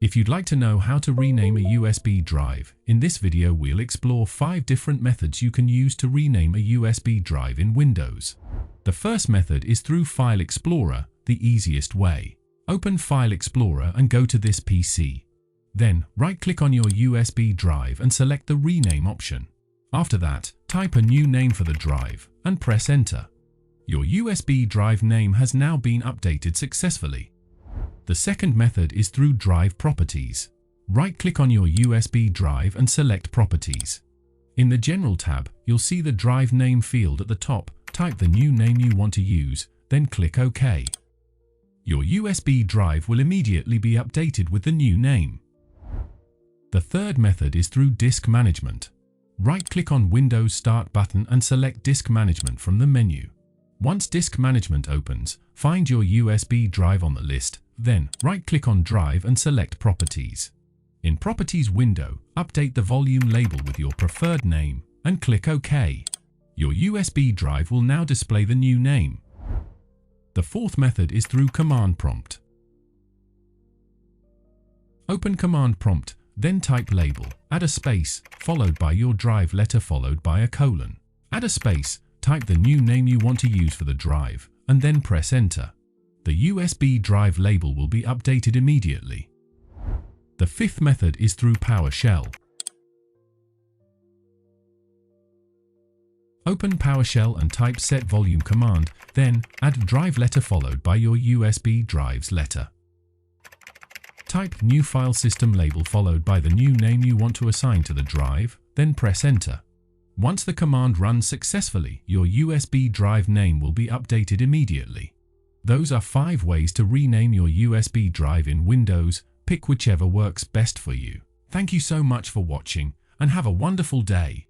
If you'd like to know how to rename a USB drive, in this video we'll explore 5 different methods you can use to rename a USB drive in Windows. The first method is through File Explorer, the easiest way. Open File Explorer and go to this PC. Then, right-click on your USB drive and select the Rename option. After that, type a new name for the drive and press Enter. Your USB drive name has now been updated successfully. The second method is through Drive Properties. Right-click on your USB drive and select Properties. In the General tab, you'll see the drive name field at the top. Type the new name you want to use, then click OK. Your USB drive will immediately be updated with the new name. The third method is through Disk Management. Right-click on Windows Start button and select Disk Management from the menu. Once Disk Management opens, find your USB drive on the list, then right-click on Drive and select Properties. In Properties window, update the volume label with your preferred name and click OK. Your USB drive will now display the new name. The fourth method is through Command Prompt. Open Command Prompt, then type label, add a space, followed by your drive letter followed by a colon. Add a space, type the new name you want to use for the drive, and then press Enter. The USB drive label will be updated immediately. The fifth method is through PowerShell. Open PowerShell and type set volume command, then add drive letter followed by your USB drive's letter. Type new file system label followed by the new name you want to assign to the drive, then press Enter. Once the command runs successfully, your USB drive name will be updated immediately. Those are 5 ways to rename your USB drive in Windows. Pick whichever works best for you. Thank you so much for watching and have a wonderful day.